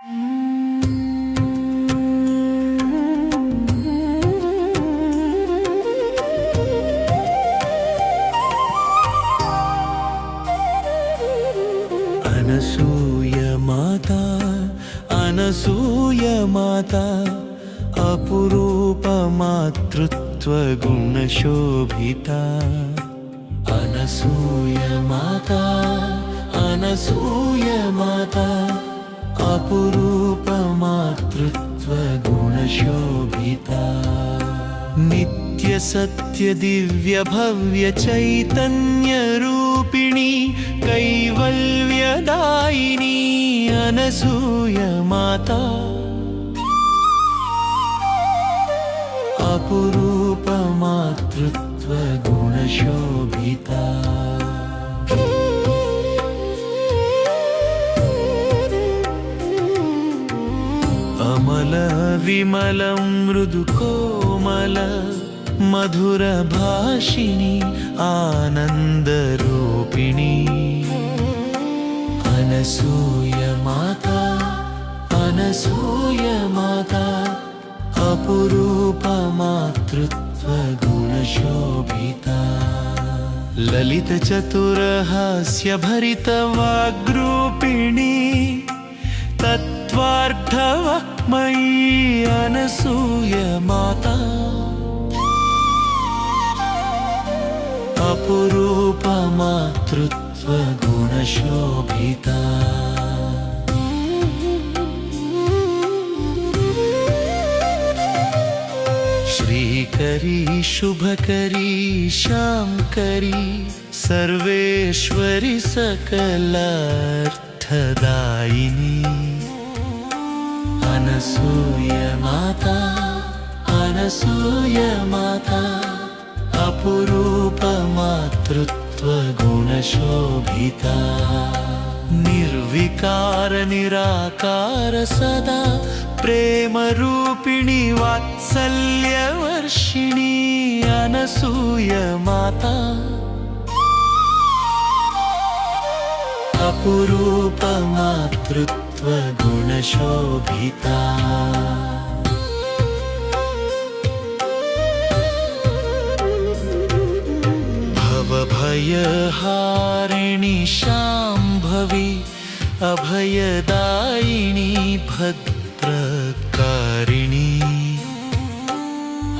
अनसूय माता अपुरूप मातृत्व गुणशोभिता। अनसूय माता अपुरूप मातृत्व गुणशोभिता। नित्य सत्य दिव्य भव्य चैतन्य रूपिणी कैवल्यदायिनी अनसूय माता अपुरूप मातृत्व गुणशोभिता। अमल विमल मृदु कोमल मधुर भाषिणी आनंद रूपिणी अनसूय माता अपुरूप मातृत्व गुणशोभिता। ललित चतुर हास्य भरित वाग्रूपिणी तत्त्वार्थमयी अनसूय माता अपुरूप मातृत्व गुणशोभिता। श्रीकरी शुभकरी श्यामकरी सर्वेश्वरी सकलार्थदायिनी अनसूय माता अपुरूप मातृत्व गुणशोभिता। निर्विकार निराकार सदा प्रेम रूपिणी वात्सल्यवर्षिणी अनसूय माता अपुरूप मातृत्व गुणशोभिता। भयहारिणी शाम्भवी अभयदायिनी भद्रकारिणी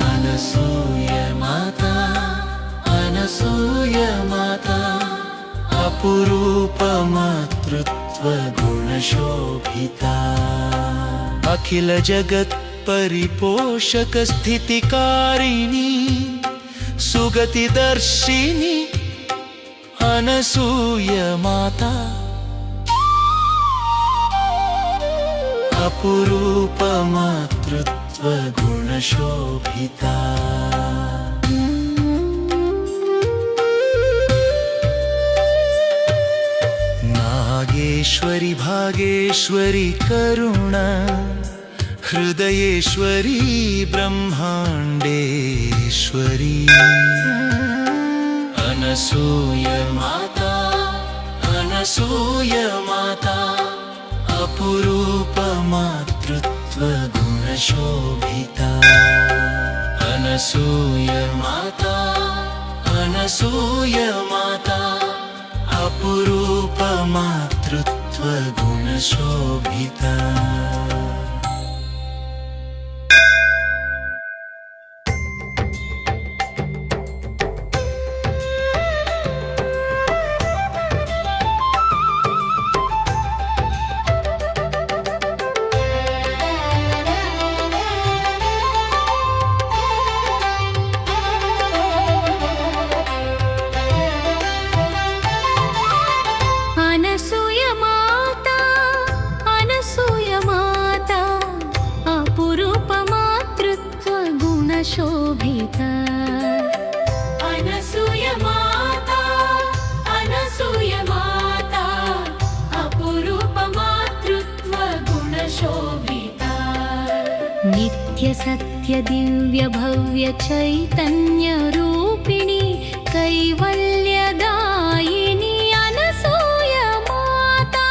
अनसूय माता अपुरूप मातृत्व गुणशोभिता। अखिल जगत् परिपोषक स्थितिकारिणी सुगतिदर्शिनी अनसूय माता अपुरूप मातृत्व गुणशोभिता। नागेश्वरी भागेश्वरी करुणा हृदयेश्वरी ब्रह्माण्डेश्वरी अनसूय माता अपुरूप मातृत्व गुणशोभिता। अनसूय माता अपुरूप मातृत्व गुणशोभिता। शोभिता। अनसूय माता अपुरूप मातृत्व गुणशोभिता। नित्य सत्य दिव्य भव्य चैतन्य रूपिणी कैवल्यदायिनी अनसूय माता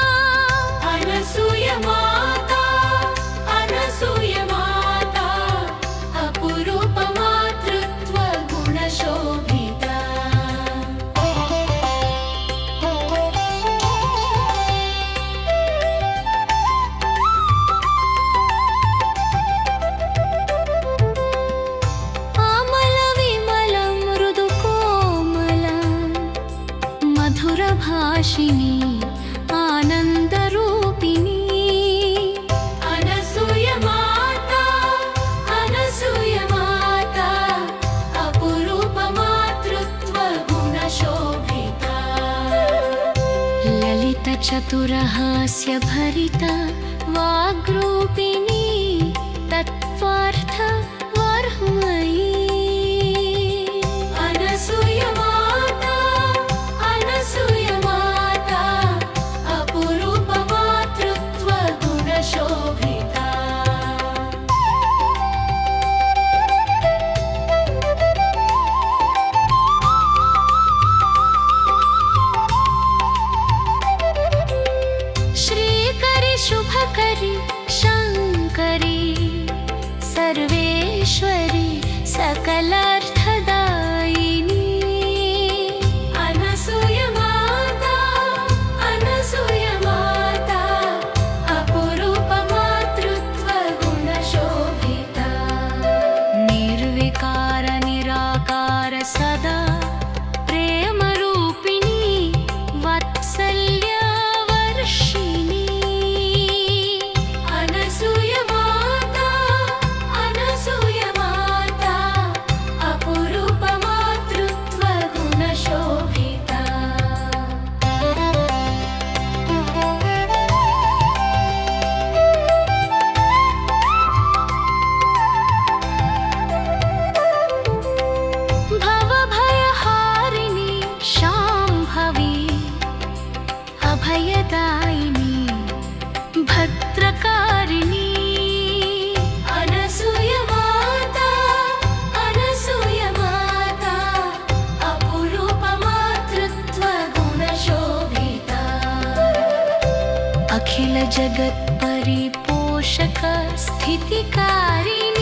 चतुरहास्यभरिता वाग्रूपिणी तत्त्वार्थ वर्मयी अनसूयमाता अनसूयमाता अपरूपमातृत्वगुणशोभिता श्रीकरि शुभकरि शङ्करी सर्वेश्वरी सकलार्थदायिनी अनसूयमाता अनसूयमाता अपरूपमातृत्वगुणशोभिता निर्विकार निराकार सदा प्रेमरूपिणी वात्सल्यवर्षिणी अनसूयमाता अनसूयमाता अपरूपमातृत्वगुणशोभिता भवभयहारिणी शाम्भवी अभयदायिनी भद्रकारिणी अनसूयमाता अनसूयमाता अपरूपमातृत्वगुणशोभिता अखिल जगत् परिपोषक स्थितिकारिणी